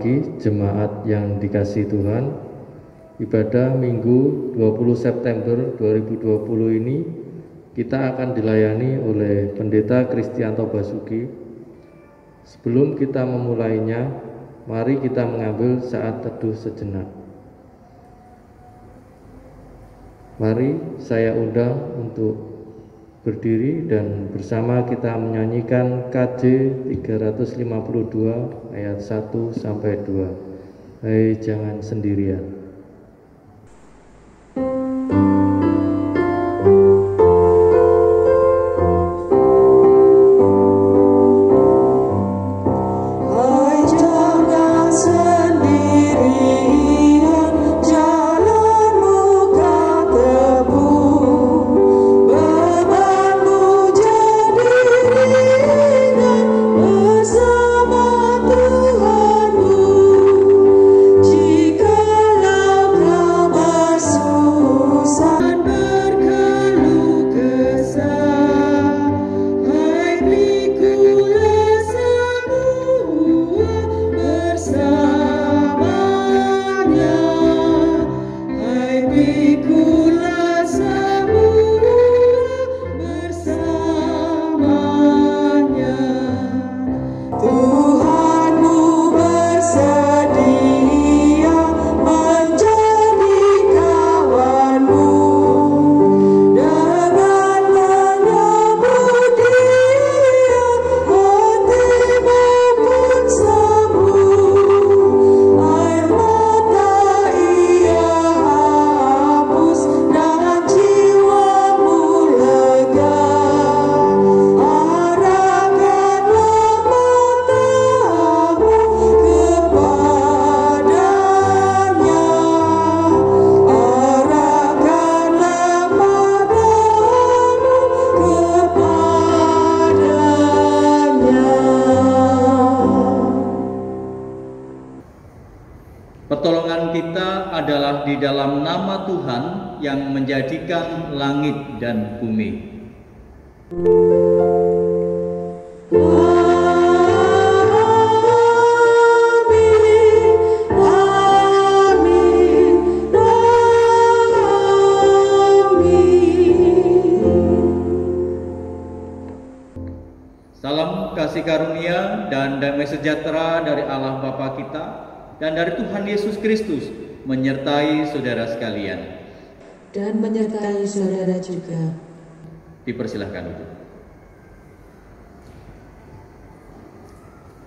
pagi jemaat yang dikasihi Tuhan. Ibadah Minggu 20 September 2020 ini kita akan dilayani oleh Pendeta Kristianto Basuki. Sebelum kita memulainya, mari kita mengambil saat teduh sejenak. Mari saya undang untuk berdiri dan bersama kita menyanyikan KJ 352 ayat 1 sampai 2. Hai jangan sendirian. Pertolongan kita adalah di dalam nama Tuhan yang menjadikan langit dan bumi. Salam kasih karunia dan damai sejahtera dari Allah Bapa kita dan dari Tuhan Yesus Kristus menyertai saudara sekalian. Dan menyertai saudara juga. Dipersilahkan duduk.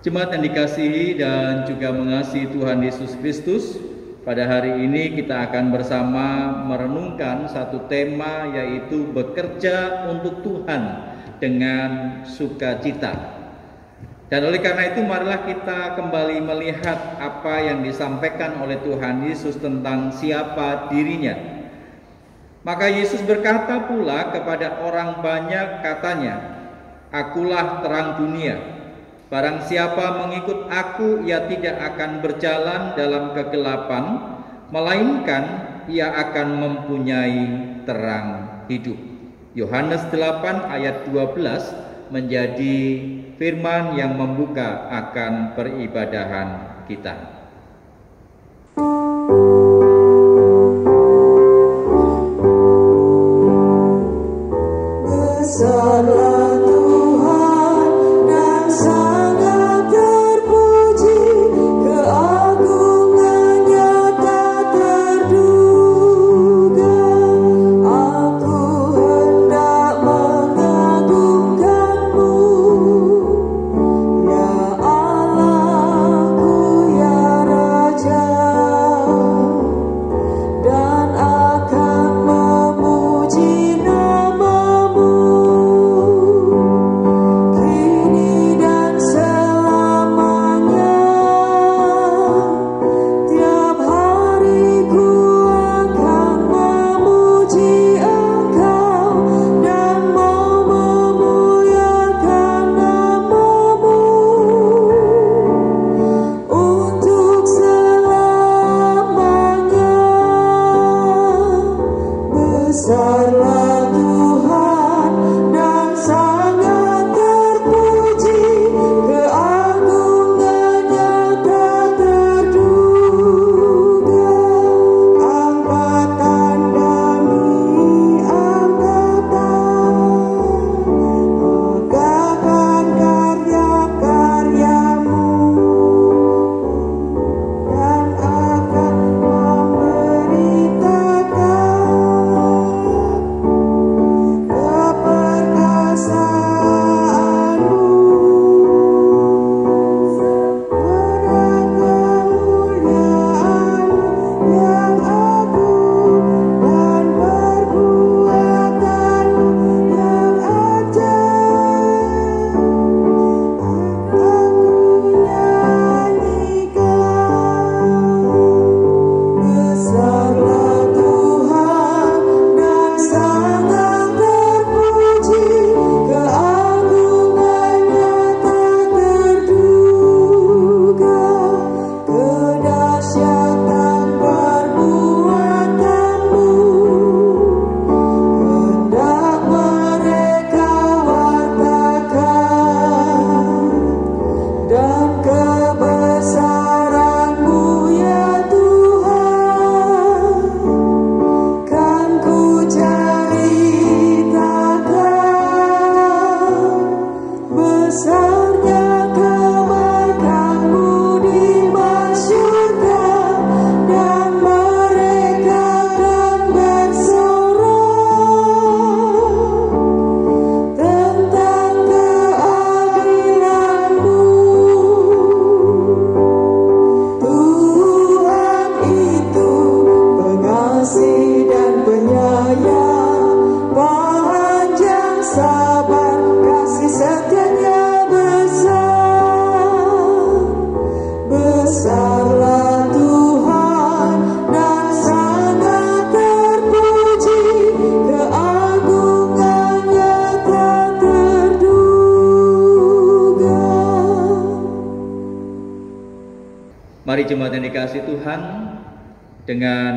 Jemaat yang dikasihi dan juga mengasihi Tuhan Yesus Kristus, pada hari ini kita akan bersama merenungkan satu tema, yaitu bekerja untuk Tuhan dengan sukacita. Dan oleh karena itu marilah kita kembali melihat apa yang disampaikan oleh Tuhan Yesus tentang siapa dirinya. Maka Yesus berkata pula kepada orang banyak, katanya, "Akulah terang dunia. Barang siapa mengikut aku, ia tidak akan berjalan dalam kegelapan, melainkan ia akan mempunyai terang hidup." Yohanes 8 ayat 12 menjadi firman yang membuka akan peribadahan kita. Besarlah Tuhan dan sangat terpuji, keagungannya tak terduga. Aku hendak mengagungkanmu, ya Allahku, ya Raja, dan akan memuji namamu. yang dikasihi Tuhan, dengan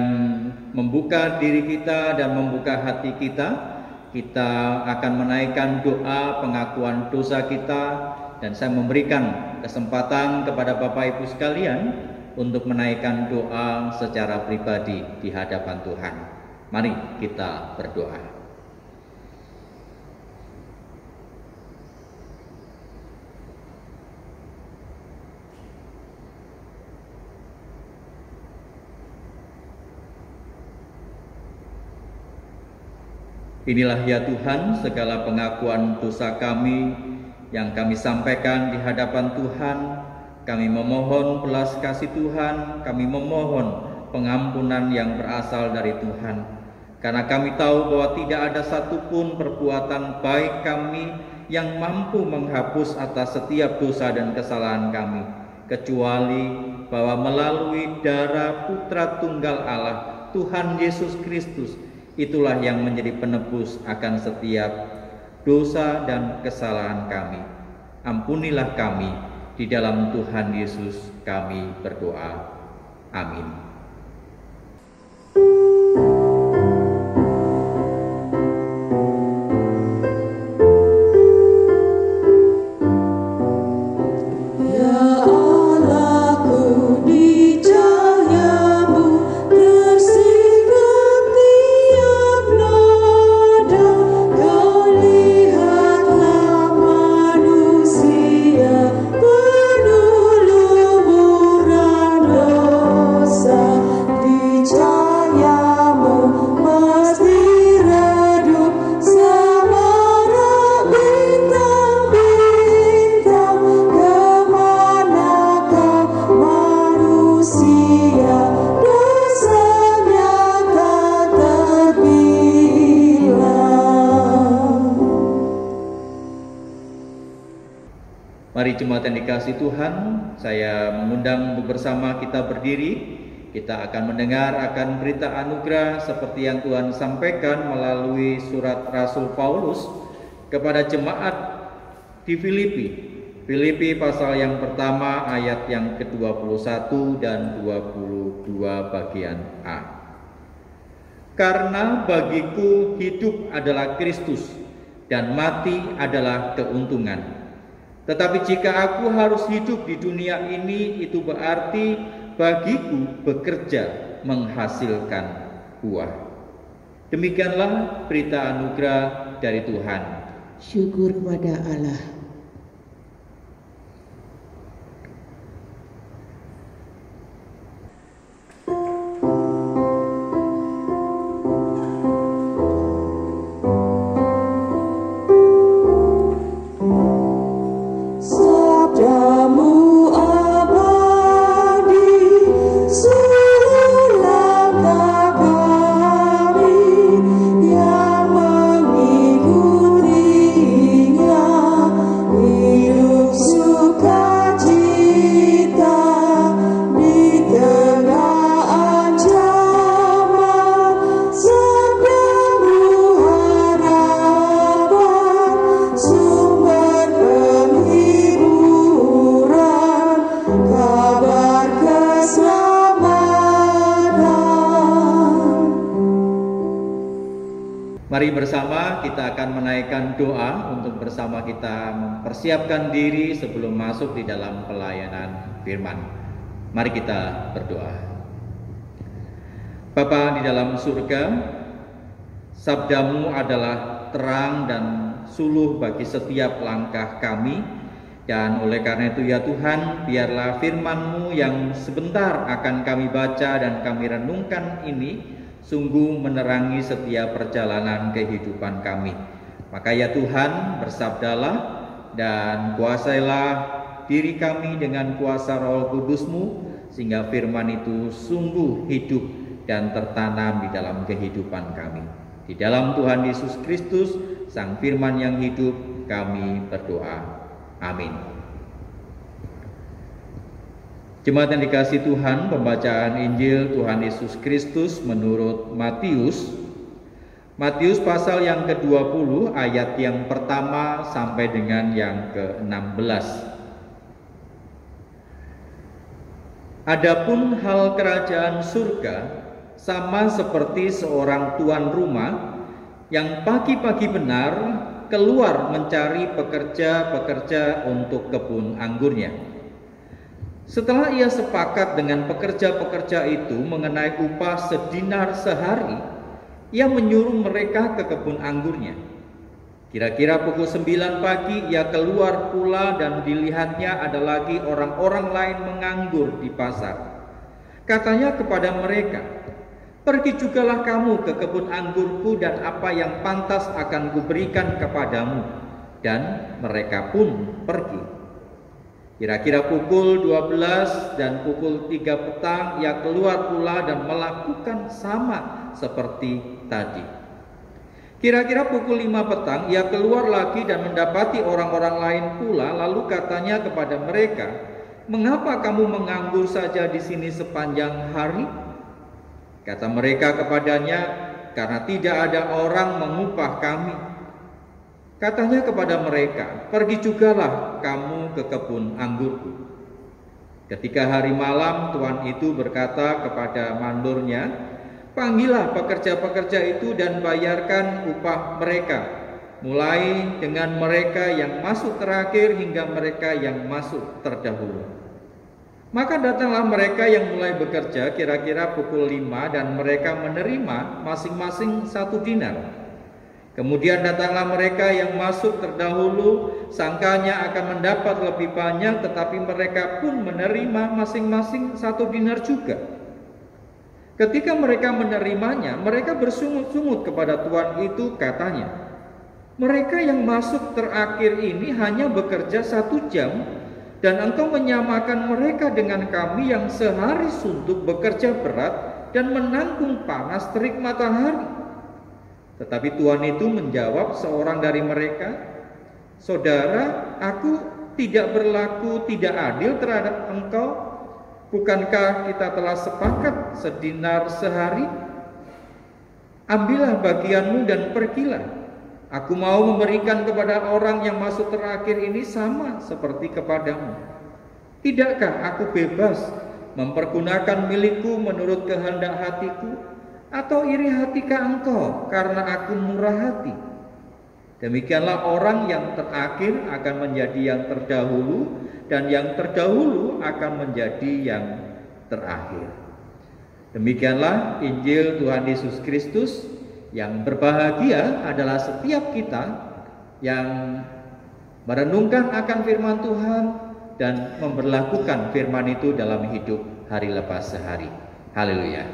membuka diri kita dan membuka hati kita, kita akan menaikkan doa pengakuan dosa kita, dan saya memberikan kesempatan kepada Bapak Ibu sekalian untuk menaikkan doa secara pribadi di hadapan Tuhan. Mari kita berdoa. Inilah ya Tuhan segala pengakuan dosa kami yang kami sampaikan di hadapan Tuhan. Kami memohon belas kasih Tuhan, kami memohon pengampunan yang berasal dari Tuhan. Karena kami tahu bahwa tidak ada satupun perbuatan baik kami yang mampu menghapus atas setiap dosa dan kesalahan kami, kecuali bahwa melalui darah Putra Tunggal Allah, Tuhan Yesus Kristus, itulah yang menjadi penebus akan setiap dosa dan kesalahan kami. Ampunilah kami, di dalam Tuhan Yesus kami berdoa. Amin. Mari jemaat yang dikasihi Tuhan, saya mengundang untuk bersama kita berdiri. Kita akan mendengar akan berita anugerah seperti yang Tuhan sampaikan melalui surat Rasul Paulus kepada jemaat di Filipi. Filipi pasal yang pertama ayat yang ke-21 dan 22 bagian A. Karena bagiku hidup adalah Kristus dan mati adalah keuntungan. Tetapi jika aku harus hidup di dunia ini, itu berarti bagiku bekerja menghasilkan buah. Demikianlah berita anugerah dari Tuhan. Syukur pada Allah. Mari bersama kita akan menaikkan doa untuk bersama kita mempersiapkan diri sebelum masuk di dalam pelayanan firman. Mari kita berdoa. Bapa di dalam surga, sabdamu adalah terang dan suluh bagi setiap langkah kami. Dan oleh karena itu ya Tuhan, biarlah firman-Mu yang sebentar akan kami baca dan kami renungkan ini sungguh menerangi setiap perjalanan kehidupan kami. Maka ya Tuhan, bersabdalah dan kuasailah diri kami dengan kuasa Roh Kudus-Mu, sehingga firman itu sungguh hidup dan tertanam di dalam kehidupan kami. Di dalam Tuhan Yesus Kristus, Sang Firman yang hidup, kami berdoa. Amin. Jemaat yang dikasihi Tuhan, pembacaan Injil Tuhan Yesus Kristus menurut Matius. Matius pasal yang ke-20 ayat yang pertama sampai dengan yang ke-16. Adapun hal kerajaan surga sama seperti seorang tuan rumah yang pagi-pagi benar keluar mencari pekerja-pekerja untuk kebun anggurnya. Setelah ia sepakat dengan pekerja-pekerja itu mengenai upah sedinar sehari, ia menyuruh mereka ke kebun anggurnya. Kira-kira pukul 9 pagi ia keluar pula dan dilihatnya ada lagi orang-orang lain menganggur di pasar. Katanya kepada mereka, "Pergi jugalah kamu ke kebun anggurku dan apa yang pantas akan kuberikan kepadamu." Dan mereka pun pergi. Kira-kira pukul 12 dan pukul 3 petang ia keluar pula dan melakukan sama seperti tadi. Kira-kira pukul 5 petang ia keluar lagi dan mendapati orang-orang lain pula, lalu katanya kepada mereka, "Mengapa kamu menganggur saja di sini sepanjang hari?" Kata mereka kepadanya, "Karena tidak ada orang mengupah kami." Katanya kepada mereka, "Pergi jugalah kamu ke kebun anggurku." Ketika hari malam, tuan itu berkata kepada mandornya, "Panggillah pekerja-pekerja itu dan bayarkan upah mereka, mulai dengan mereka yang masuk terakhir hingga mereka yang masuk terdahulu." Maka datanglah mereka yang mulai bekerja kira-kira pukul 5 dan mereka menerima masing-masing 1 dinar. Kemudian datanglah mereka yang masuk terdahulu, sangkanya akan mendapat lebih banyak, tetapi mereka pun menerima masing-masing 1 dinar juga. Ketika mereka menerimanya, mereka bersungut-sungut kepada tuan itu, katanya, "Mereka yang masuk terakhir ini hanya bekerja 1 jam, dan engkau menyamakan mereka dengan kami yang sehari suntuk bekerja berat dan menanggung panas terik matahari." Tetapi tuan itu menjawab seorang dari mereka, "Saudara, aku tidak berlaku tidak adil terhadap engkau. Bukankah kita telah sepakat sedinar sehari? Ambillah bagianmu dan pergilah. Aku mau memberikan kepada orang yang masuk terakhir ini sama seperti kepadamu. Tidakkah aku bebas mempergunakan milikku menurut kehendak hatiku? Atau iri hatikah engkau karena aku murah hati?" Demikianlah orang yang terakhir akan menjadi yang terdahulu, dan yang terdahulu akan menjadi yang terakhir. Demikianlah Injil Tuhan Yesus Kristus. Yang berbahagia adalah setiap kita yang merenungkan akan firman Tuhan dan memberlakukan firman itu dalam hidup hari lepas sehari. Haleluya.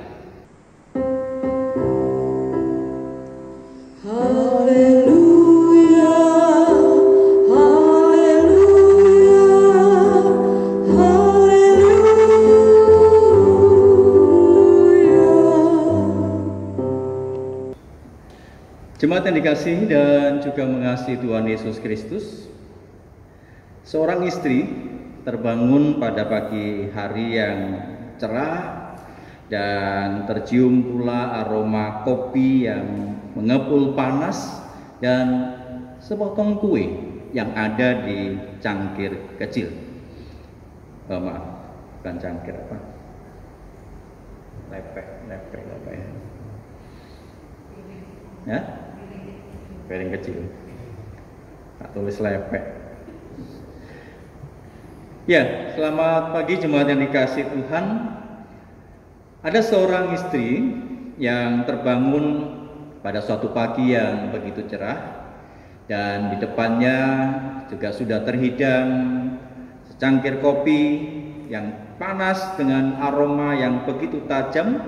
Haleluya, haleluya, haleluya. Jemaat yang dikasihi dan juga mengasihi Tuhan Yesus Kristus, seorang istri terbangun pada pagi hari yang cerah dan tercium pula aroma kopi yang mengepul panas dan sepotong kue yang ada di cangkir kecil. Maaf, bukan cangkir apa? Lepek apa ya? Ya? Piring kecil. Tak tulis lepek. Ya, selamat pagi jemaat yang dikasihi Tuhan. Ada seorang istri yang terbangun pada suatu pagi yang begitu cerah, dan di depannya juga sudah terhidang secangkir kopi yang panas dengan aroma yang begitu tajam,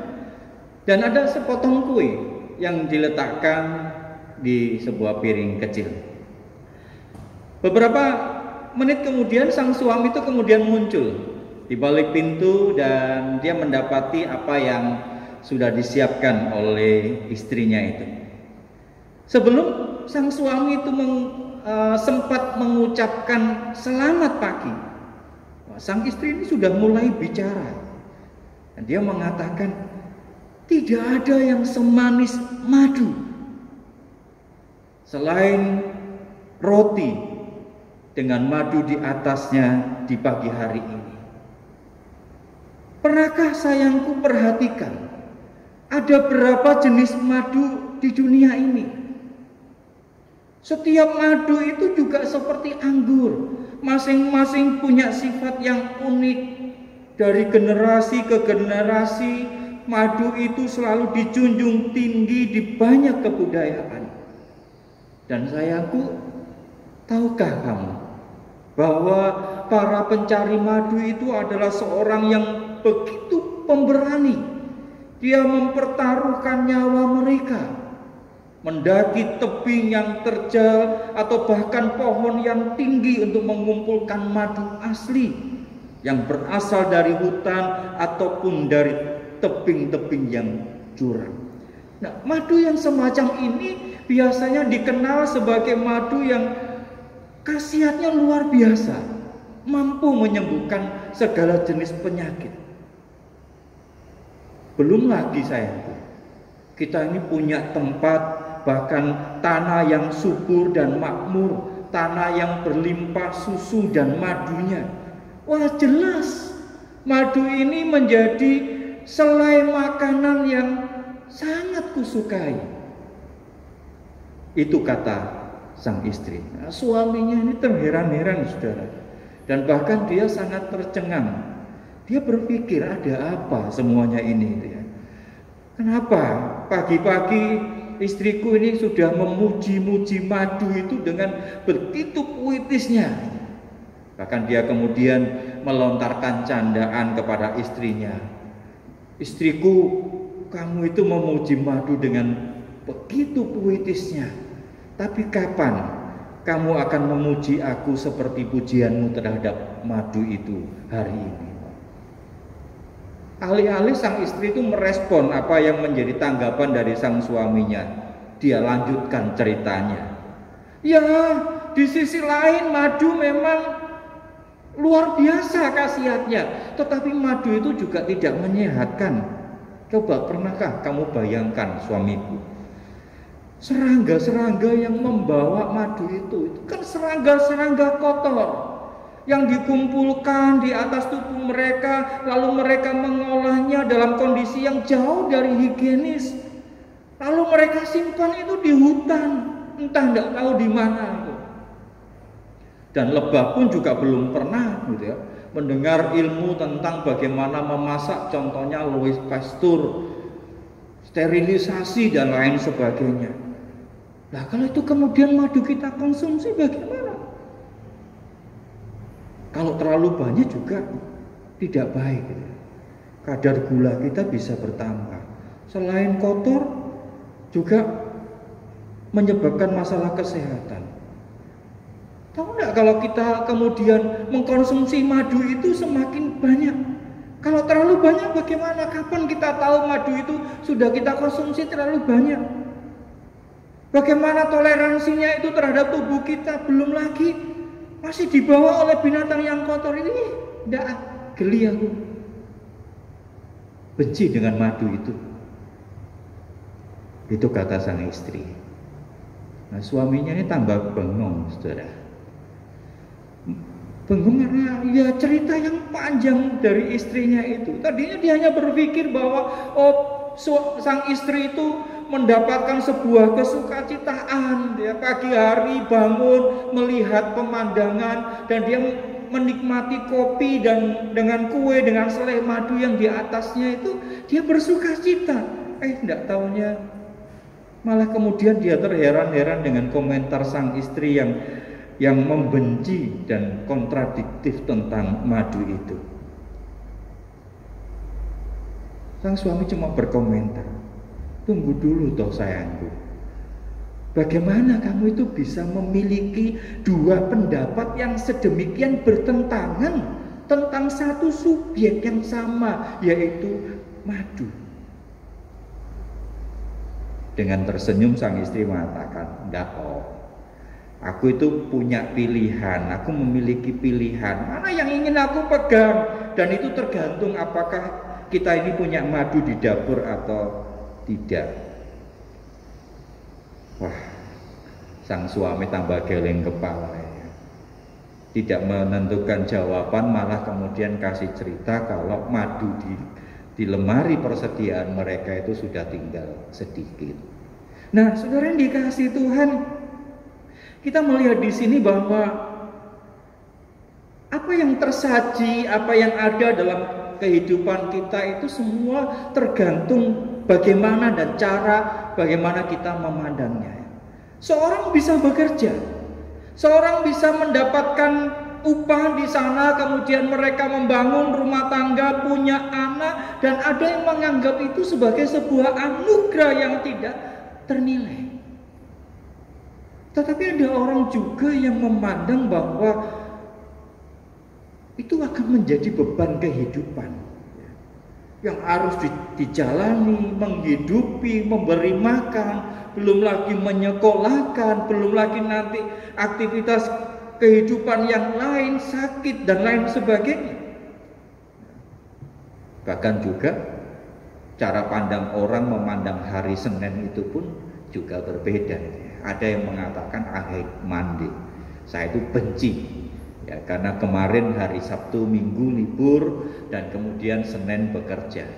dan ada sepotong kue yang diletakkan di sebuah piring kecil. Beberapa menit kemudian sang suami itu kemudian muncul di balik pintu dan dia mendapati apa yang sudah disiapkan oleh istrinya itu. Sebelum sang suami itu sempat mengucapkan selamat pagi, sang istri ini sudah mulai bicara. Dan dia mengatakan, "Tidak ada yang semanis madu selain roti dengan madu di atasnya di pagi hari ini." Pernahkah sayangku perhatikan ada berapa jenis madu di dunia ini? Setiap madu itu juga seperti anggur, masing-masing punya sifat yang unik. Dari generasi ke generasi, madu itu selalu dijunjung tinggi di banyak kebudayaan. Dan sayangku, tahukah kamu bahwa para pencari madu itu adalah seorang yang begitu pemberani? Dia mempertaruhkan nyawa mereka, mendaki tebing yang terjal atau bahkan pohon yang tinggi untuk mengumpulkan madu asli yang berasal dari hutan ataupun dari tebing-tebing yang curam. Nah, madu yang semacam ini biasanya dikenal sebagai madu yang khasiatnya luar biasa, mampu menyembuhkan segala jenis penyakit. Belum lagi sayangku, kita ini punya tempat, bahkan tanah yang subur dan makmur, tanah yang berlimpah susu dan madunya. Wah, jelas madu ini menjadi selai makanan yang sangat kusukai. Itu kata sang istri. Nah, suaminya ini terheran-heran, saudara, dan bahkan dia sangat tercengang. Dia berpikir, ada apa semuanya ini? Kenapa pagi-pagi istriku ini sudah memuji-muji madu itu dengan begitu puitisnya? Bahkan dia kemudian melontarkan candaan kepada istrinya. Istriku, kamu itu memuji madu dengan begitu puitisnya. Tapi kapan kamu akan memuji aku seperti pujianmu terhadap madu itu hari ini? Alih-alih sang istri itu merespon apa yang menjadi tanggapan dari sang suaminya, dia lanjutkan ceritanya. Ya, di sisi lain madu memang luar biasa khasiatnya, tetapi madu itu juga tidak menyehatkan. Coba pernahkah kamu bayangkan, suamiku, serangga-serangga yang membawa madu itu kan serangga-serangga kotor yang dikumpulkan di atas tubuh mereka, lalu mereka mengolahnya dalam kondisi yang jauh dari higienis, lalu mereka simpan itu di hutan, entah tidak tahu di mana. Dan lebah pun juga belum pernah gitu ya, mendengar ilmu tentang bagaimana memasak, contohnya Louis Pasteur, sterilisasi dan lain sebagainya. Nah, kalau itu kemudian madu kita konsumsi bagaimana? Kalau terlalu banyak juga tidak baik. Kadar gula kita bisa bertambah. Selain kotor, juga menyebabkan masalah kesehatan. Tahu nggak kalau kita kemudian mengkonsumsi madu itu semakin banyak? Kalau terlalu banyak bagaimana? Kapan kita tahu madu itu sudah kita konsumsi terlalu banyak? Bagaimana toleransinya itu terhadap tubuh kita? Belum lagi masih dibawa oleh binatang yang kotor ini. Tidak geli aku, benci dengan madu itu. Itu kata sang istri. Nah, suaminya ini tambah bengong, saudara. Bengong karena ya cerita yang panjang dari istrinya itu. Tadinya dia hanya berpikir bahwa sang istri itu mendapatkan sebuah kesukacitaan. Dia pagi hari bangun melihat pemandangan dan dia menikmati kopi dan dengan kue dengan selai madu yang di atasnya itu dia bersukacita. Tidak taunya malah kemudian dia terheran-heran dengan komentar sang istri yang membenci dan kontradiktif tentang madu itu. Sang suami cuma berkomentar, tunggu dulu toh sayangku. Bagaimana kamu itu bisa memiliki dua pendapat yang sedemikian bertentangan tentang satu subjek yang sama, yaitu madu? Dengan tersenyum sang istri mengatakan, enggak kok. Aku itu punya pilihan, aku memiliki pilihan. Mana yang ingin aku pegang? Dan itu tergantung apakah kita ini punya madu di dapur atau tidak. Wah, sang suami tambah geleng kepala. tidak menentukan jawaban, malah kemudian kasih cerita kalau madu di lemari persediaan mereka itu sudah tinggal sedikit. Nah, saudara yang dikasihi Tuhan, kita melihat di sini bahwa apa yang tersaji, apa yang ada dalam kehidupan kita itu semua tergantung bagaimana dan cara bagaimana kita memandangnya. Seorang bisa bekerja, seorang bisa mendapatkan upah di sana, kemudian mereka membangun rumah tangga, punya anak, dan ada yang menganggap itu sebagai sebuah anugerah yang tidak ternilai. Tetapi ada orang juga yang memandang bahwa itu akan menjadi beban kehidupan yang harus dijalani, menghidupi, memberi makan, belum lagi menyekolahkan, belum lagi nanti aktivitas kehidupan yang lain, sakit dan lain sebagainya. Bahkan juga cara pandang orang memandang hari Senin itu pun juga berbeda. Ada yang mengatakan I hate Monday, saya itu benci ya, karena kemarin hari Sabtu Minggu libur dan kemudian Senin bekerja.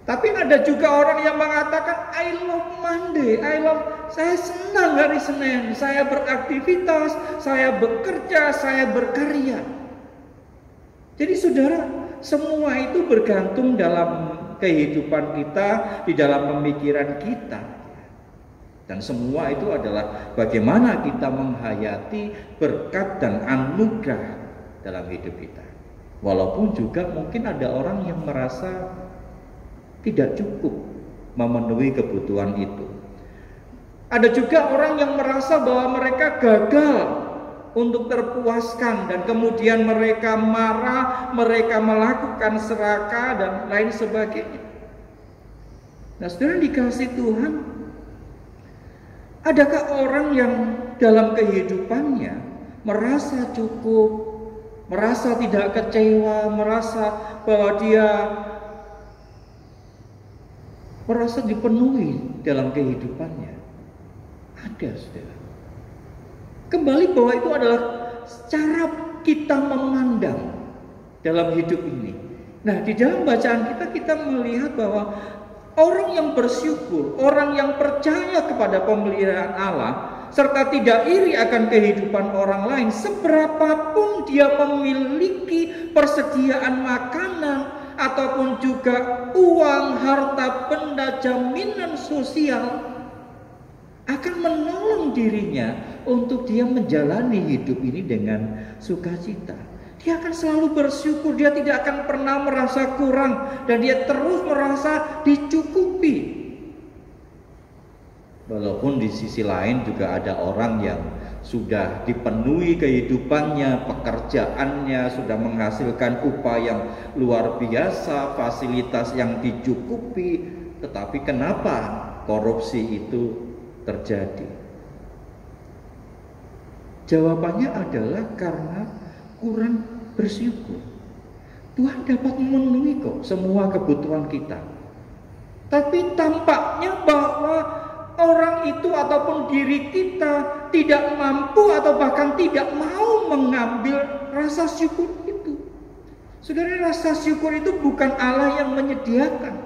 Tapi ada juga orang yang mengatakan I love Monday, saya senang hari Senin, saya beraktivitas, saya bekerja, saya berkarya. Jadi saudara, semua itu bergantung dalam kehidupan kita, di dalam pemikiran kita. Dan semua itu adalah bagaimana kita menghayati berkat dan anugerah dalam hidup kita. Walaupun juga mungkin ada orang yang merasa tidak cukup memenuhi kebutuhan itu. Ada juga orang yang merasa bahwa mereka gagal untuk terpuaskan dan kemudian mereka marah, mereka melakukan serakah dan lain sebagainya. Nah, saudara dikasih Tuhan, adakah orang yang dalam kehidupannya merasa cukup, merasa tidak kecewa, merasa bahwa dia merasa dipenuhi dalam kehidupannya? Ada, saudara. Kembali bahwa itu adalah cara kita memandang dalam hidup ini. Nah, di dalam bacaan kita melihat bahwa orang yang bersyukur, orang yang percaya kepada pemeliharaan Allah, serta tidak iri akan kehidupan orang lain, seberapapun dia memiliki persediaan makanan, ataupun juga uang, harta benda, jaminan sosial, akan menolong dirinya untuk dia menjalani hidup ini dengan sukacita. Dia akan selalu bersyukur, dia tidak akan pernah merasa kurang, dan dia terus merasa dicukupi. Walaupun di sisi lain juga ada orang yang sudah dipenuhi kehidupannya, pekerjaannya, sudah menghasilkan upah yang luar biasa, fasilitas yang dicukupi, tetapi kenapa korupsi itu terjadi? Jawabannya adalah karena kurang bersyukur. Tuhan dapat memenuhi kok semua kebutuhan kita, tapi tampaknya bahwa orang itu ataupun diri kita tidak mampu atau bahkan tidak mau mengambil rasa syukur itu. Saudara, rasa syukur itu bukan Allah yang menyediakan.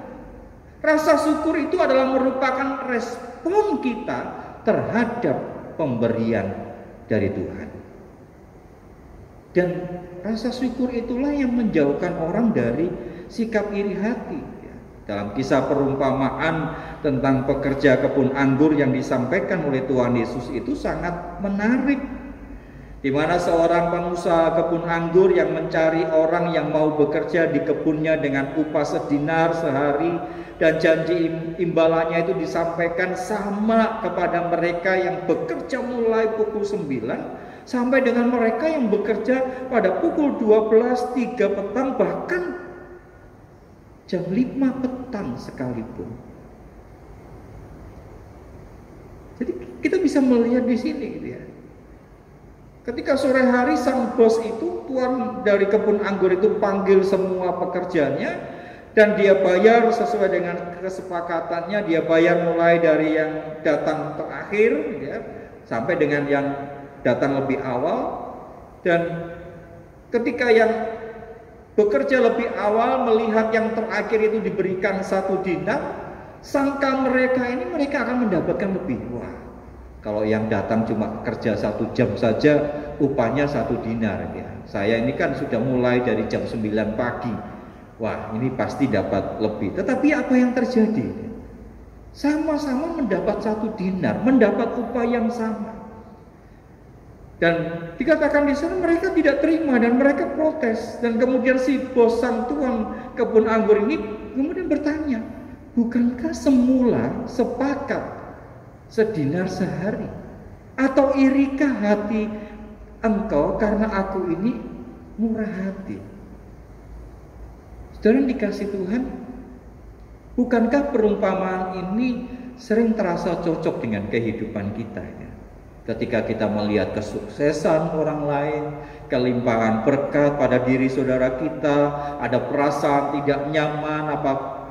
Rasa syukur itu adalah merupakan respon kita terhadap pemberian dari Tuhan. Dan rasa syukur itulah yang menjauhkan orang dari sikap iri hati. Dalam kisah perumpamaan tentang pekerja kebun anggur yang disampaikan oleh Tuhan Yesus itu sangat menarik, di mana seorang pengusaha kebun anggur yang mencari orang yang mau bekerja di kebunnya dengan upah sedinar sehari, dan janji imbalannya itu disampaikan sama kepada mereka yang bekerja mulai pukul 9 sampai dengan mereka yang bekerja pada pukul 12, 3 petang, bahkan jam 5 petang sekalipun. Jadi kita bisa melihat di sini gitu ya. Ketika sore hari sang bos itu, tuan dari kebun anggur itu panggil semua pekerjanya dan dia bayar sesuai dengan kesepakatannya. Dia bayar mulai dari yang datang terakhir ya, sampai dengan yang datang lebih awal. Dan ketika yang bekerja lebih awal melihat yang terakhir itu diberikan 1 dinar, sangka mereka akan mendapatkan lebih. Wah, kalau yang datang cuma kerja 1 jam saja upahnya 1 dinar ya. Saya ini kan sudah mulai dari jam 9 pagi. Wah, ini pasti dapat lebih. Tetapi apa yang terjadi? Sama-sama mendapat 1 dinar, mendapat upah yang sama. Dan dikatakan di sana mereka tidak terima dan mereka protes. Dan kemudian si bos sang tuan kebun anggur ini kemudian bertanya, bukankah semula sepakat sedinar sehari? Atau irikah hati engkau karena aku ini murah hati? Saudara yang dikasih Tuhan, bukankah perumpamaan ini sering terasa cocok dengan kehidupan kita ya? Ketika kita melihat kesuksesan orang lain, kelimpahan berkat pada diri saudara kita, ada perasaan tidak nyaman,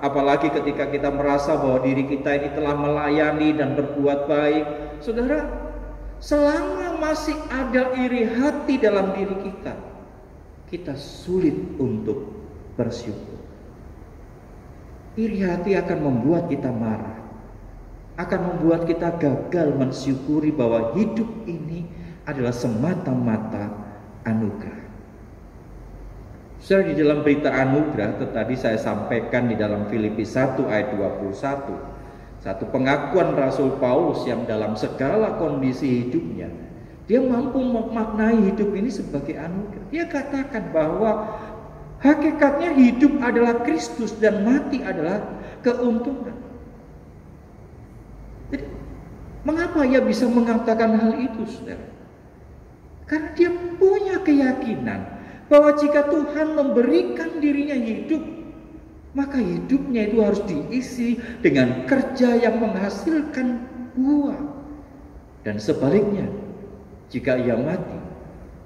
apalagi ketika kita merasa bahwa diri kita ini telah melayani dan berbuat baik. Saudara, selama masih ada iri hati dalam diri kita sulit untuk bersyukur. Iri hati akan membuat kita marah, akan membuat kita gagal mensyukuri bahwa hidup ini adalah semata-mata anugerah. Saudara, di dalam berita anugerah tadi saya sampaikan di dalam Filipi 1 ayat 21, satu pengakuan Rasul Paulus yang dalam segala kondisi hidupnya dia mampu memaknai hidup ini sebagai anugerah. Dia katakan bahwa hakikatnya hidup adalah Kristus dan mati adalah keuntungan. Jadi, mengapa ia bisa mengatakan hal itu, saudara? Karena dia punya keyakinan bahwa jika Tuhan memberikan dirinya hidup, maka hidupnya itu harus diisi dengan kerja yang menghasilkan buah. Dan sebaliknya, jika ia mati,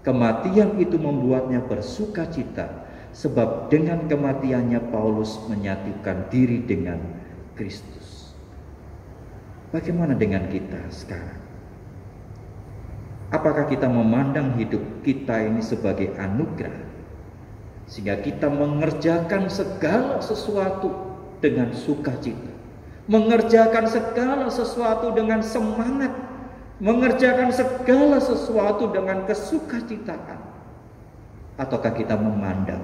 kematian itu membuatnya bersuka cita, sebab dengan kematiannya Paulus menyatukan diri dengan Kristus. Bagaimana dengan kita sekarang? Apakah kita memandang hidup kita ini sebagai anugerah, sehingga kita mengerjakan segala sesuatu dengan sukacita, mengerjakan segala sesuatu dengan semangat, mengerjakan segala sesuatu dengan kesukacitaan? Ataukah kita memandang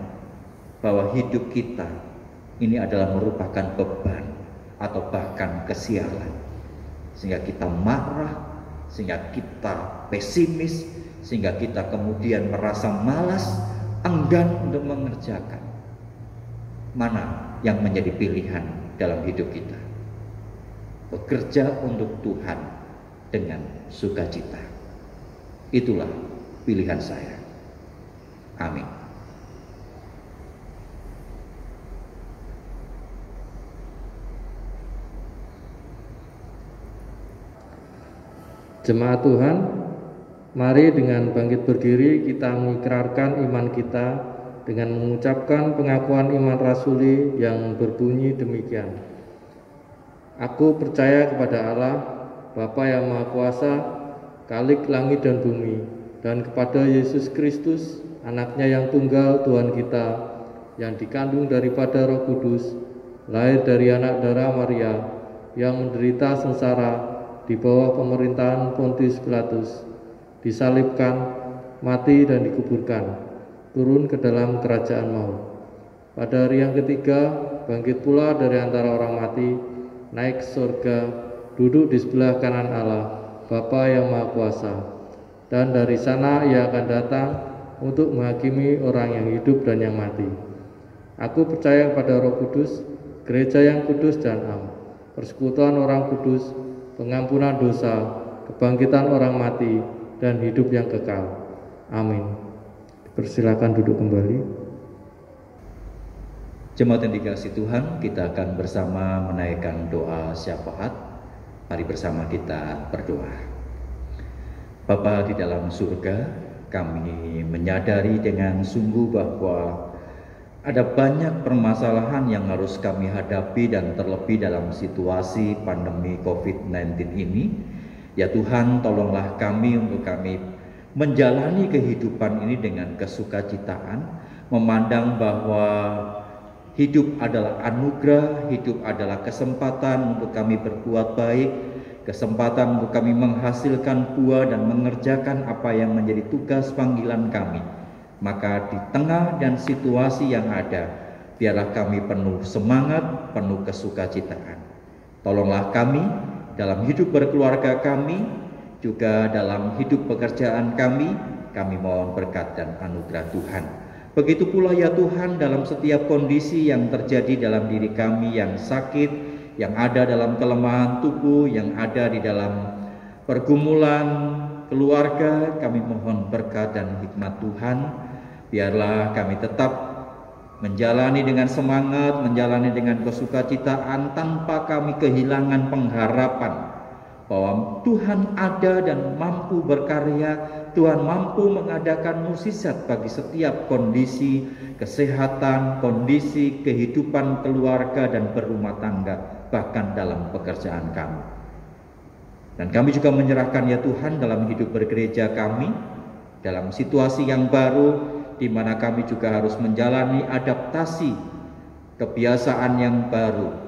bahwa hidup kita ini adalah merupakan beban atau bahkan kesialan, sehingga kita marah, sehingga kita pesimis, sehingga kita kemudian merasa malas, enggan untuk mengerjakan? Mana yang menjadi pilihan dalam hidup kita? Bekerja untuk Tuhan dengan sukacita. Itulah pilihan saya. Amin. Jemaat Tuhan, mari dengan bangkit berdiri kita mengikrarkan iman kita dengan mengucapkan pengakuan iman rasuli yang berbunyi demikian. Aku percaya kepada Allah, Bapa yang Maha Kuasa, Khalik langit dan bumi, dan kepada Yesus Kristus, Anaknya yang tunggal Tuhan kita, yang dikandung daripada Roh Kudus, lahir dari anak darah Maria, yang menderita sengsara di bawah pemerintahan Pontius Pilatus, disalibkan, mati dan dikuburkan, turun ke dalam kerajaan maut. Pada hari yang ketiga, bangkit pula dari antara orang mati, naik ke surga, duduk di sebelah kanan Allah, Bapa yang Maha Kuasa. Dan dari sana ia akan datang untuk menghakimi orang yang hidup dan yang mati. Aku percaya kepada Roh Kudus, gereja yang kudus dan am, persekutuan orang kudus, pengampunan dosa, kebangkitan orang mati, dan hidup yang kekal. Amin. Persilakan duduk kembali. Jemaat yang dikasihi Tuhan, kita akan bersama menaikkan doa syafaat. Mari bersama kita berdoa. Bapa di dalam surga, kami menyadari dengan sungguh bahwa ada banyak permasalahan yang harus kami hadapi, dan terlebih dalam situasi pandemi COVID-19 ini. Ya Tuhan, tolonglah kami untuk kami menjalani kehidupan ini dengan kesukacitaan, memandang bahwa hidup adalah anugerah, hidup adalah kesempatan untuk kami berbuat baik, kesempatan untuk kami menghasilkan buah dan mengerjakan apa yang menjadi tugas panggilan kami. Maka di tengah dan situasi yang ada, biarlah kami penuh semangat, penuh kesukacitaan. Tolonglah kami dalam hidup berkeluarga kami, juga dalam hidup pekerjaan kami mohon berkat dan anugerah Tuhan. Begitu pula ya Tuhan, dalam setiap kondisi yang terjadi dalam diri kami yang sakit, yang ada dalam kelemahan tubuh, yang ada di dalam pergumulan keluarga, kami mohon berkat dan hikmat Tuhan. Biarlah kami tetap menjalani dengan semangat, menjalani dengan kesukacitaan tanpa kami kehilangan pengharapan bahwa Tuhan ada dan mampu berkarya, Tuhan mampu mengadakan mukjizat bagi setiap kondisi kesehatan, kondisi kehidupan keluarga dan berumah tangga, bahkan dalam pekerjaan kami. Dan kami juga menyerahkan ya Tuhan dalam hidup bergereja kami, dalam situasi yang baru, di mana kami juga harus menjalani adaptasi kebiasaan yang baru.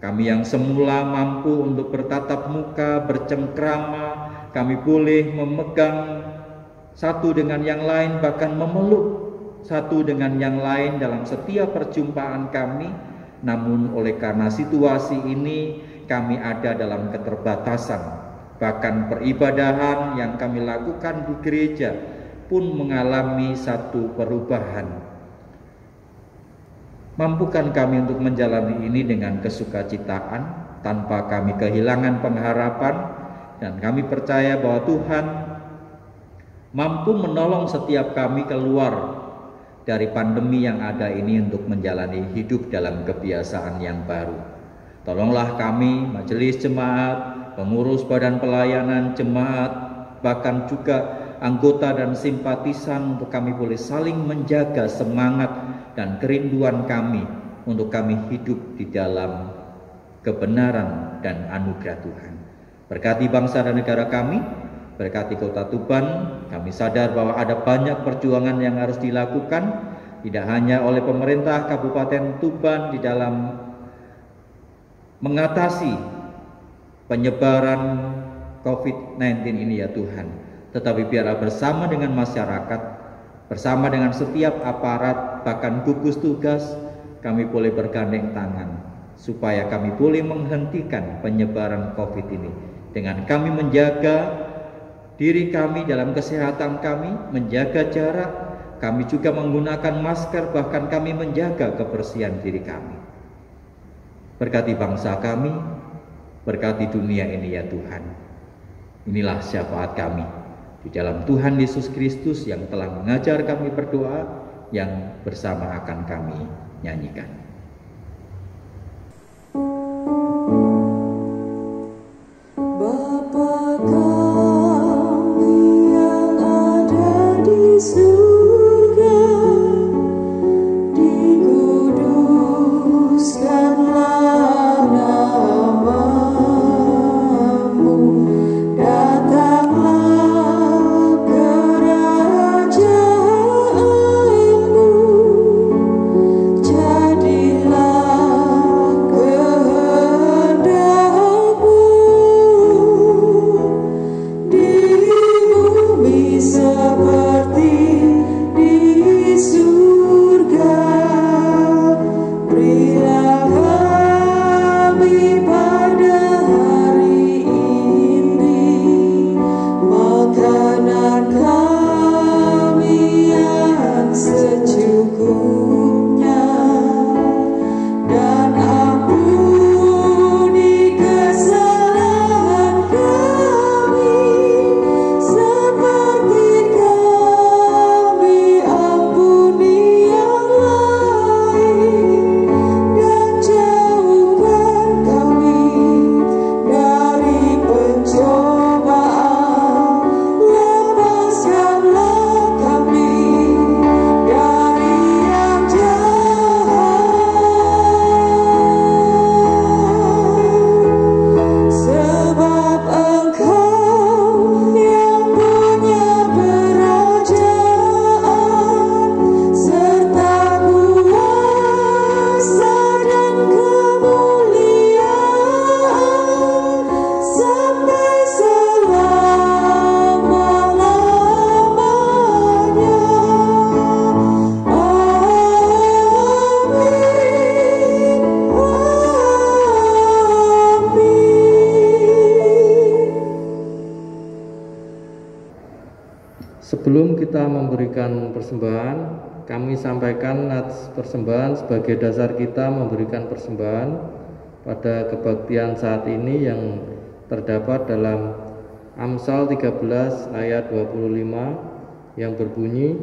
Kami yang semula mampu untuk bertatap muka, bercengkrama, kami boleh memegang satu dengan yang lain, bahkan memeluk satu dengan yang lain dalam setiap perjumpaan kami. Namun oleh karena situasi ini, kami ada dalam keterbatasan. Bahkan peribadahan yang kami lakukan di gereja pun mengalami satu perubahan. Mampukan kami untuk menjalani ini dengan kesukacitaan, tanpa kami kehilangan pengharapan, dan kami percaya bahwa Tuhan mampu menolong setiap kami keluar dari pandemi yang ada ini untuk menjalani hidup dalam kebiasaan yang baru. Tolonglah kami, majelis jemaat, pengurus badan pelayanan jemaat, bahkan juga anggota dan simpatisan, untuk kami boleh saling menjaga semangat dan kerinduan kami untuk kami hidup di dalam kebenaran dan anugerah Tuhan. Berkati bangsa dan negara kami, berkati kota Tuban. Kami sadar bahwa ada banyak perjuangan yang harus dilakukan, tidak hanya oleh pemerintah Kabupaten Tuban di dalam mengatasi penyebaran COVID-19 ini ya Tuhan, tetapi biarlah bersama dengan masyarakat, bersama dengan setiap aparat, bahkan gugus tugas, kami boleh bergandeng tangan supaya kami boleh menghentikan penyebaran COVID ini dengan kami menjaga diri kami dalam kesehatan kami, menjaga jarak, kami juga menggunakan masker, bahkan kami menjaga kebersihan diri kami. Berkati bangsa kami, berkati dunia ini ya Tuhan. Inilah syafaat kami di dalam Tuhan Yesus Kristus yang telah mengajar kami berdoa, yang bersama akan kami nyanyikan. Bapa kami yang ada di surga, dikuduskanlah namamu, datanglah kerajaanmu, jadi kita memberikan persembahan, kami sampaikan nats persembahan sebagai dasar kita memberikan persembahan pada kebaktian saat ini yang terdapat dalam Amsal 13 ayat 25 yang berbunyi,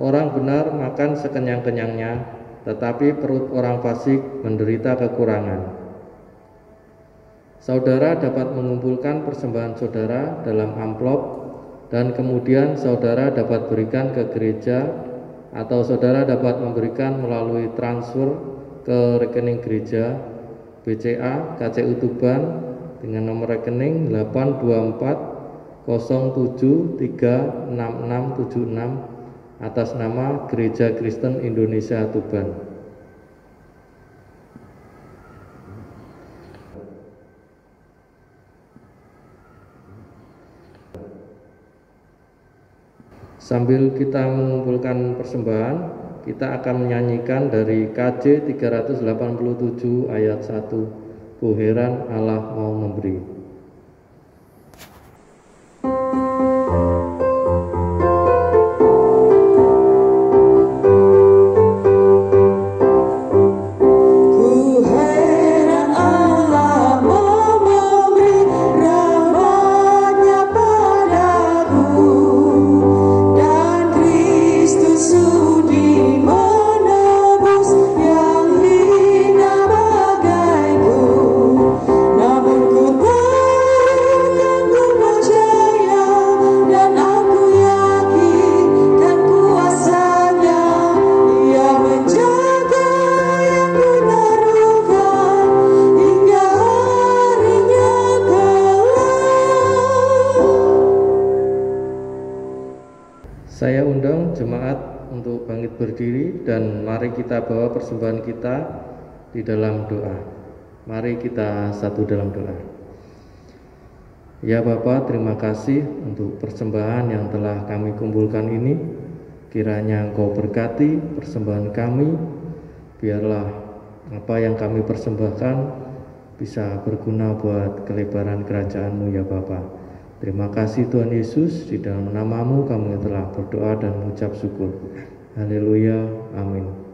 orang benar makan sekenyang-kenyangnya, tetapi perut orang fasik menderita kekurangan. Saudara dapat mengumpulkan persembahan saudara dalam amplop dan kemudian saudara dapat berikan ke gereja atau saudara dapat memberikan melalui transfer ke rekening gereja BCA KCU Tuban dengan nomor rekening 82407366676 atas nama Gereja Kristen Indonesia Tuban. Sambil kita mengumpulkan persembahan, kita akan menyanyikan dari KJ 387 ayat 1, "Ku heran Allah mau memberi." Saya undang jemaat untuk bangkit berdiri dan mari kita bawa persembahan kita di dalam doa. Mari kita satu dalam doa. Ya Bapa, terima kasih untuk persembahan yang telah kami kumpulkan ini. Kiranya Engkau berkati persembahan kami, biarlah apa yang kami persembahkan bisa berguna buat kelebaran kerajaan-Mu ya Bapa. Terima kasih Tuhan Yesus, di dalam nama-Mu kami telah berdoa dan mengucap syukur. Haleluya, amin.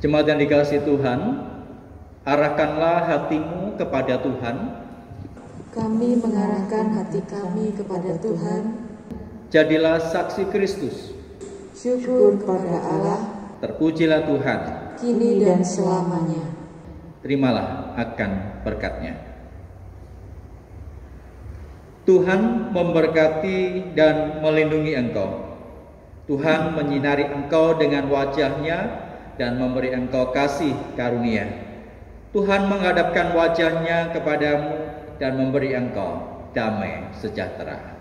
Jemaat yang dikasihi Tuhan, arahkanlah hatimu kepada Tuhan. Kami mengarahkan hati kami kepada Tuhan. Jadilah saksi Kristus. Syukur kepada Allah. Terpujilah Tuhan. Kini dan selamanya. Terimalah akan berkat-Nya. Tuhan memberkati dan melindungi engkau. Tuhan menyinari engkau dengan wajah-Nya dan memberi engkau kasih karunia. Tuhan menghadapkan wajah-Nya kepadamu dan memberi engkau damai sejahtera.